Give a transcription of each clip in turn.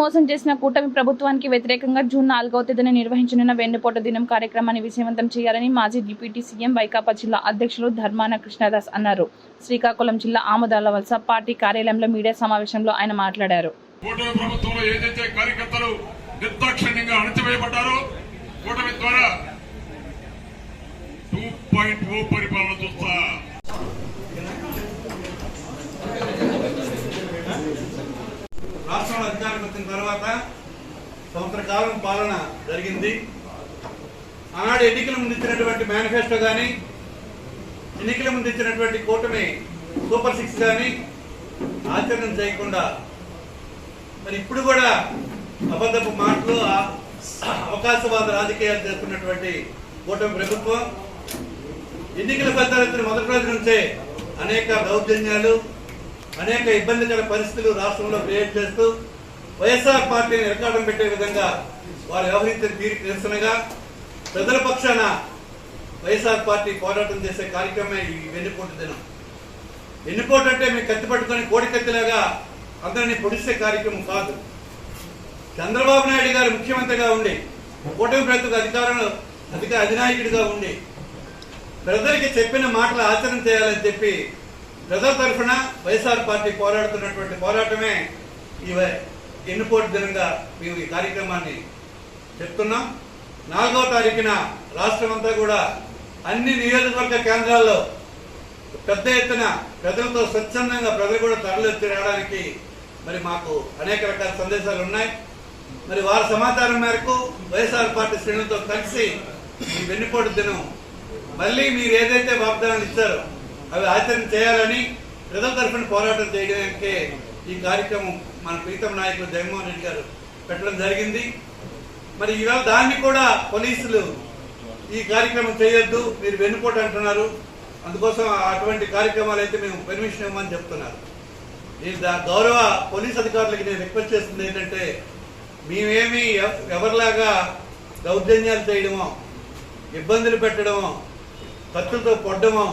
మోసం చేసిన కూటమి ప్రభుత్వానికి వ్యతిరేకంగా జూన్ 4వ తేదీన నిర్వహించనున్న వెన్నుపోటు దినం కార్యక్రమాన్ని విజయవంతం చేయాలని మాజీ డిప్యూటీ సీఎం వైకాపా జిల్లా అధ్యక్షులు ధర్మాన కృష్ణదాస్ అన్నారు. శ్రీకాకుళం జిల్లా ఆమదాలవలస పార్టీ కార్యాలయంలో మీడియా సమావేశంలో ఆయన మాట్లాడారు. కూటమి ప్రభుత్వంలో ఏదైతే కార్యకర్తలు నిర్దాక్షిణ్యంగా అణచివేయబడ్డారో కూటమి ద్వారా 2.0 పరిపాలన చూస్తా రాష్ట్రంలో అధికారం వచ్చిన తర్వాత సంవత్సర కాలం పాలన జరిగింది. ఆనాడు ఎన్నికల ముందు ఇచ్చినటువంటి మేనిఫెస్టో కానీ ఎన్నికల ముందు ఇచ్చినటువంటి కూటమి సూపర్ 6 కానీ ఆచరణ చేయకుండా మరి ఇప్పుడు కూడా అబద్ధపు మాటలు అవకాశవాద రాజకీయాలు చేస్తున్నటువంటి కూటమి ప్రభుత్వం ఎన్నికల ఫలితాలు వచ్చిన మొదటి రోజు నుంచే అనేక దౌర్జన్యాలు అనేక ఇబ్బందికర పరిస్థితులు రాష్ట్రంలో క్రియేట్ చేస్తూ వైఎస్ఆర్ పార్టీని ఇరకాటం పెట్టే విధంగా వారు వ్యవహరించిన తీరుకు నిరసనగా ప్రజల పక్షాన వైఎస్ఆర్ పార్టీ పోరాటం చేసే కార్యక్రమమే ఈ వెన్నుపోటు దినం. వెన్నుపోటు అంటే మీకు కత్తి పట్టుకొని కోడికత్తిలాగా అందరినీ పొడిసే కార్యక్రమం కాదు. చంద్రబాబు నాయుడు గారు ముఖ్యమంత్రిగా ఉండి కూటమి ప్రభుత్వ అధినాయకుడిగా ఉండి ప్రజలకి చెప్పిన మాటలు ఆచరణ చేయాలని చెప్పి ప్రజల తరఫున వైఎస్ఆర్ పార్టీ పోరాడుతున్నటువంటి పోరాటమే ఈ వెన్నుపోటు దినంగా మేము ఈ కార్యక్రమాన్ని చెప్తున్నాం. 4వ తారీఖున రాష్ట్రం అంతా కూడా అన్ని నియోజకవర్గ కేంద్రాల్లో పెద్ద ఎత్తున ప్రజలతో స్వచ్ఛందంగా ప్రజలు కూడా తరలిచ్చి రావడానికి మరి మాకు అనేక రకాల సందేశాలు ఉన్నాయి. మరి వారి సమాచారం మేరకు వైఎస్ఆర్ పార్టీ శ్రేణులతో కలిసి ఈ వెన్నుపోటు దినం మళ్ళీ మీరు ఏదైతే వాగ్దానాలు ఇచ్చారో అవి ఆచరణ చేయాలని ప్రజల తరఫున పోరాటం చేయడానికే ఈ కార్యక్రమం మన ప్రీతం నాయకులు జగన్మోహన్ రెడ్డి గారు పెట్టడం జరిగింది. మరి ఈవేళ దాన్ని కూడా పోలీసులు ఈ కార్యక్రమం చేయొద్దు, మీరు వెన్నుపోటు అంటున్నారు, అందుకోసం అటువంటి కార్యక్రమాలు అయితే మేము పర్మిషన్ ఇవ్వమని చెప్తున్నారు. ఈ గౌరవ పోలీస్ అధికారులకి నేను రిక్వెస్ట్ చేస్తుంది ఏంటంటే మేమేమి ఎవరిలాగా దౌర్జన్యాలు చేయడమో ఇబ్బందులు పెట్టడమో కత్తులతో పొడ్డమో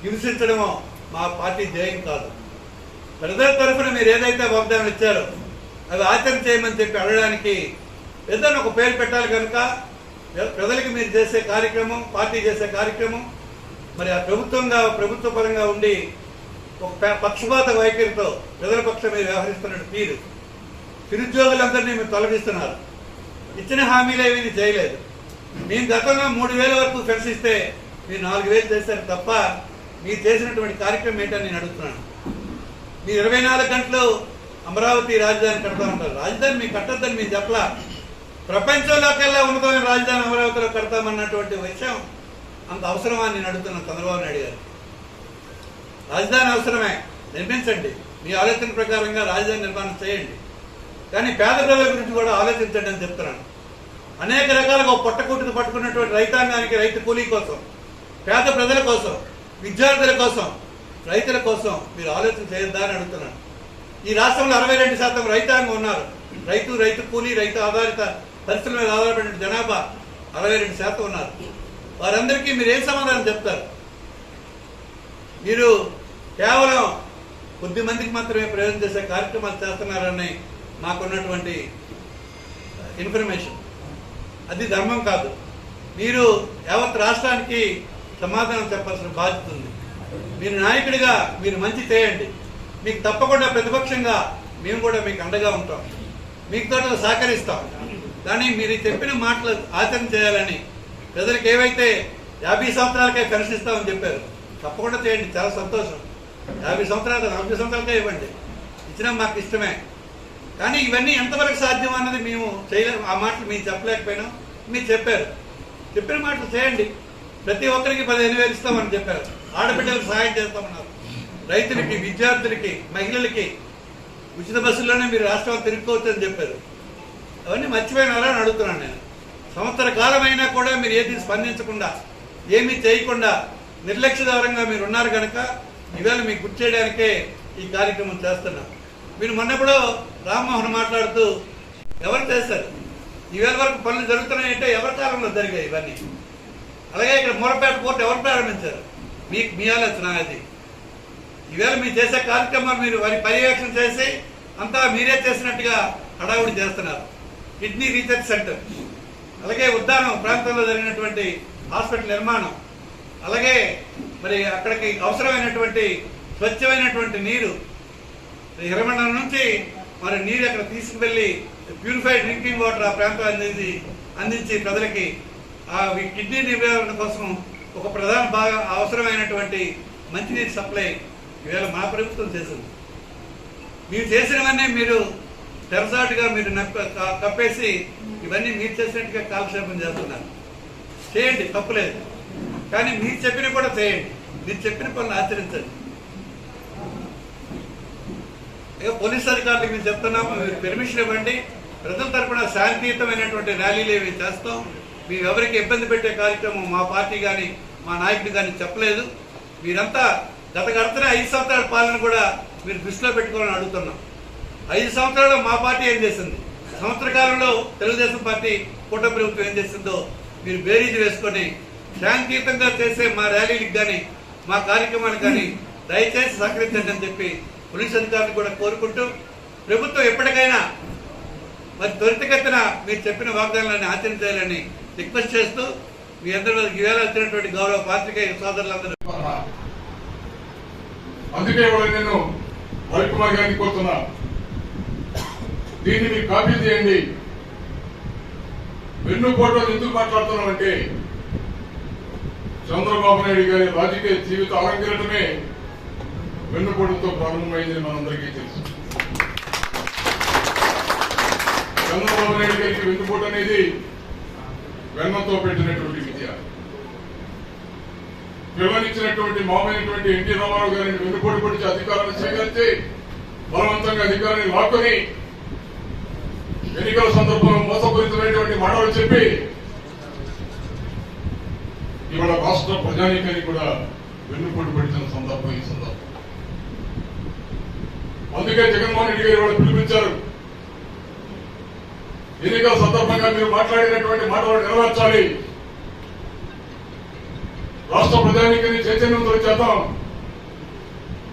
హింసించడమో మా పార్టీ ధ్యేయం కాదు. ప్రజల తరఫున మీరు ఏదైతే వాగ్దానం ఇచ్చారో అవి ఆచరణ చేయమని చెప్పి అడగడానికి ఏదైనా ఒక పేరు పెట్టాలి కనుక ప్రజలకి మీరు చేసే కార్యక్రమం పార్టీ చేసే కార్యక్రమం మరి ఆ ప్రభుత్వ పరంగా ఉండి ఒక పక్షపాత వైఖరితో ప్రజల పక్షం మీరు వ్యవహరిస్తున్న తీరు నిరుద్యోగులందరినీ మీరు తొలగిస్తున్నారు. ఇచ్చిన హామీలు ఏమీ చేయలేదు. మేము గతంలో 3,000 వరకు పెన్సిస్తే మీరు 4,000 చేశారు తప్ప మీరు చేసినటువంటి కార్యక్రమం ఏంటని నేను అడుగుతున్నాను. మీరు 24 గంటలు అమరావతి రాజధాని కడతా ఉంటారు. రాజధాని మీకు కట్టద్దని మీరు చెప్పలా. ప్రపంచంలోకెల్లా ఉన్నతమైన రాజధాని అమరావతిలో కడతామన్నటువంటి విషయం అంత అవసరమా అని నేను అడుగుతున్నాను చంద్రబాబు నాయుడు గారు. రాజధాని అవసరమే, నిర్మించండి, మీ ఆలోచన ప్రకారంగా రాజధాని నిర్మాణం చేయండి, కానీ పేద ప్రజల గురించి కూడా ఆలోచించండి అని చెప్తున్నాను. అనేక రకాలుగా పొట్టకుట్టుకు పట్టుకున్నటువంటి రైతాంగానికి రైతు కూలీ కోసం, పేద ప్రజల కోసం, విద్యార్థుల కోసం, రైతుల కోసం మీరు ఆలోచన చేయొద్దా అని అడుగుతున్నాను. ఈ రాష్ట్రంలో 62% రైతాంగం ఉన్నారు. రైతు కూలీ రైతు ఆధారిత పరిస్థితుల మీద ఆధారపడిన జనాభా 62% ఉన్నారు. వారందరికీ మీరు ఏం సమాధానం చెప్తారు? మీరు కేవలం కొద్ది మందికి మాత్రమే ప్రయోజనం చేసే కార్యక్రమాలు చేస్తున్నారని మాకున్నటువంటి ఇన్ఫర్మేషన్. అది ధర్మం కాదు. మీరు యావత్ రాష్ట్రానికి సమాధానం చెప్పాల్సిన బాధ్యత ఉంది. మీరు నాయకుడిగా మీరు మంచి చేయండి, మీకు తప్పకుండా ప్రతిపక్షంగా మేము కూడా మీకు అండగా ఉంటాం, మీకు తోట సహకరిస్తాం. కానీ మీరు చెప్పిన మాటలు ఆచరణ చేయాలని ప్రజలకు ఏవైతే 50 సంవత్సరాలకే పెన్షన్ ఇస్తామని చెప్పారు తప్పకుండా చేయండి, చాలా సంతోషం. 50 సంవత్సరాలు 40 సంవత్సరాలకే ఇవ్వండి, ఇచ్చినా మాకు ఇష్టమే. కానీ ఇవన్నీ ఎంతవరకు సాధ్యం అన్నది మేము చేయలేము. ఆ మాటలు మేము చెప్పలేకపోయినా మీరు చెప్పారు. చెప్పిన మాటలు చేయండి. ప్రతి ఒక్కరికి 15,000 ఇస్తామని చెప్పారు. ఆడబిడ్డలకు సహాయం చేస్తామన్నారు. రైతులకి, విద్యార్థులకి, మహిళలకి ఉచిత బస్సుల్లోనే మీరు రాష్ట్రం తిరుగుకోవచ్చు అని చెప్పారు. అవన్నీ మర్చిపోయినారా అని అడుగుతున్నాను నేను. సంవత్సర కాలమైనా కూడా మీరు ఏది స్పందించకుండా ఏమీ చేయకుండా నిర్లక్ష్యదారంగా మీరు ఉన్నారు కనుక ఈవేళ మీకు గుర్తు చేయడానికే ఈ కార్యక్రమం చేస్తున్నాం. మీరు మొన్నప్పుడు రామ్మోహన్ మాట్లాడుతూ ఎవరు చేశారు, ఈవేళ వరకు పనులు జరుగుతున్నాయంటే ఎవరి కాలంలో జరిగాయి ఇవన్నీ. అలాగే ఇక్కడ మూలపేట పోర్టు ఎవరు ప్రారంభించారు? మీ ఆలోచన అది. ఈవేళ మీరు చేసే కార్యక్రమాలు మీరు వారి పర్యవేక్షణ చేసి అంతా మీరే చేసినట్టుగా హడావుడి చేస్తున్నారు. కిడ్నీ రీసెర్చ్ సెంటర్, అలాగే ఉద్దానం ప్రాంతంలో జరిగినటువంటి హాస్పిటల్ నిర్మాణం, అలాగే మరి అక్కడికి అవసరమైనటువంటి స్వచ్ఛమైనటువంటి నీరు హిరమండలం నుంచి మరి నీరు అక్కడ తీసుకువెళ్ళి ప్యూరిఫైడ్ డ్రింకింగ్ వాటర్ ఆ ప్రాంతం అందించి ప్రజలకి ఆ కిడ్నీ నివారణ కోసం ఒక ప్రధాన బాగా అవసరమైనటువంటి మంచినీటి సప్లై ఈవేళ మా ప్రభుత్వం చేసింది. మీరు చేసినవన్నీ మీరు తెరసాటుగా మీరు కప్పేసి ఇవన్నీ మీరు చేసినట్టుగా కాలక్షేపం చేస్తున్నారు. చేయండి, తప్పులేదు, కానీ మీరు చెప్పిన కూడా చేయండి. మీరు చెప్పిన పనులు ఆచరించండి. ఇక పోలీస్ అధికారులకు మేము చెప్తున్నాము, మీరు పెర్మిషన్ ఇవ్వండి. ప్రజల తరపున శాంతియుతమైనటువంటి ర్యాలీలు ఏమి చేస్తాం. మేము ఎవరికి ఇబ్బంది పెట్టే కార్యక్రమం మా పార్టీ కానీ మా నాయకుడు కానీ చెప్పలేదు. మీరంతా గడిచిన 5 సంవత్సరాల పాలన కూడా మీరు దృష్టిలో పెట్టుకోవాలని అడుగుతున్నాం. 5 సంవత్సరాల్లో మా పార్టీ ఏం చేసింది, సంవత్సర కాలంలో తెలుగుదేశం పార్టీ కూటమి ప్రభుత్వం ఏం చేసిందో మీరు బేరీజు వేసుకొని శాంతియుతంగా చేసే మా ర్యాలీలకు కానీ మా కార్యక్రమాలకు కానీ దయచేసి సహకరించండి అని చెప్పి పోలీస్ అధికారులు కూడా కోరుకుంటూ, ప్రభుత్వం ఎప్పటికైనా మరి త్వరితగతిన మీరు చెప్పిన వాగ్దానాలను ఆచరించాలని రిక్వెస్ట్ చేస్తూ మీ అందరూ ఈవేళ వచ్చినటువంటి గౌరవ పాత్రికేయ సోదరులందరూ అందుకే నేను రవికుమార్ గారిని కోరుతున్నా, దీన్ని మీరు కాపీ చేయండి. వెన్నుపోటు ఎందుకు మాట్లాడుతున్నామంటే చంద్రబాబు నాయుడు గారి రాజకీయ జీవిత అలంకరణమే వెన్నుపోటుతో ప్రారంభమైంది మనందరికీ తెలుసు. చంద్రబాబు నాయుడు గారికి వెన్నుపోటు అనేది వెన్నతో పెట్టినటువంటి విద్య. పిల్లనిచ్చినటువంటి మామైనటువంటి ఎన్టీ రామారావు గారిని వెన్నుపోటు పొడిచి అధికారాన్ని స్వీకరించి బలవంతంగా అధికారాన్ని లాక్కొని ఎన్నికల సందర్భంలో మోసపూరితమైనటువంటి మాటలు చెప్పి ఇవాళ రాష్ట్ర ప్రజానీకానికి కూడా వెన్నుపోటు పడిచిన సందర్భం ఈ సందర్భం. అందుకే జగన్మోహన్ రెడ్డి గారు ఇవాళ పిలిపించారు. ఎన్నికల సందర్భంగా మీరు మాట్లాడినటువంటి మాటలు నెరవేర్చాలి, రాష్ట్ర ప్రజానీకాన్ని చైతన్యంతో చేద్దాం.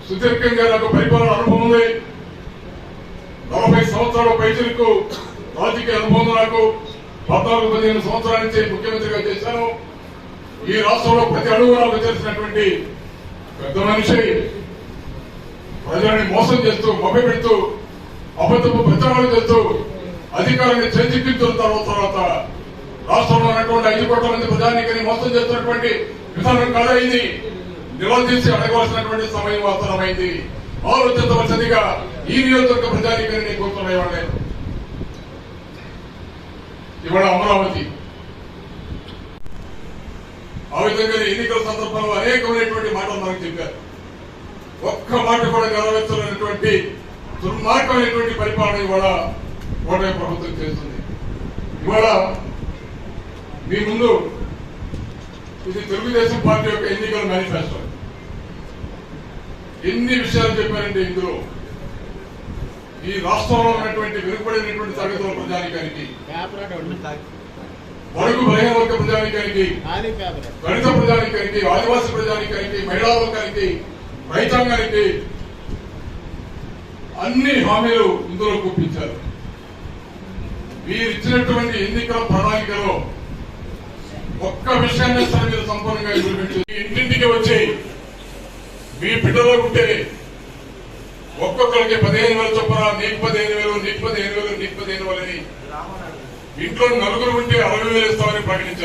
సుదీర్ఘంగా నాకు పరిపాలన అనుభవం ఉంది. 40 సంవత్సరాల పైసలకు రాజకీయ అనుభవం నాకు. 14-15 సంవత్సరాల నుంచి ముఖ్యమంత్రిగా చేశాను. ఈ రాష్ట్రంలో ప్రతి అడుగు నాకు తెలిసినటువంటి పెద్ద మనిషి. ప్రజలని మోసం చేస్తూ మభ్యపెడుతూ అబద్ధపు ప్రచారాలు చేస్తూ అధికారాన్ని చేజిక్కించిన తర్వాత రాష్ట్రంలో ఉన్నటువంటి 5 కోట్ల మంది ప్రజానీకాన్ని మోసం చేస్తున్నటువంటి విధానం కాదా ఇది? నిలదీసి అడగవలసినటువంటి సమయం అవసరమైంది. ఆలోచించవలసిందిగా ఈ నియోజకవర్గ ప్రజానీకాన్ని కోరుతున్నాయి. ఇవాళ అమరావతి ఆ విధంగా ఎన్నికల సందర్భంలో అనేకమైనటువంటి మాటలు మనకు చెప్పారు. ఒక్క మాట కూడా నెరవేర్చలేనటువంటి దుర్మార్గమైనటువంటి పరిపాలన ఇవాళ ఓటమి ప్రభుత్వం చేస్తుంది. ఇవాళ మీ ముందు ఇది తెలుగుదేశం పార్టీ యొక్క ఎన్నికల మేనిఫెస్టో. ఎన్ని విషయాలు చెప్పారంటే ఇందులో ఈ రాష్ట్రంలో ఉన్నటువంటి వెనుకబడినటువంటి తరగతుల ప్రజానీకానికి, బడుగు బలహీన వర్గ ప్రజానీకానికి, దళిత ప్రజానీకానికి, ఆదివాసీ ప్రజానీకానికి, మహిళా వర్గానికి, రైతాంగానికి అన్ని హామీలు ఇందులో గుప్పించారు. మీరు ఇచ్చినటువంటి ఎన్నికల ప్రణాళికలో ఒక్క విషయాన్ని సరే మీరు సంపూర్ణంగా ఇంప్లిమెంట్ చేసి ఇంటింటికి వచ్చి మీ బిడ్డలో ఉంటే ఒక్కొక్కరికి 15,000 చొప్పున, నీకు 15,000, నీకు 15,000, నీకు 15,000 అని ఇంట్లో 4 ఉంటే 60,000 ఇస్తామని ప్రకటించారు.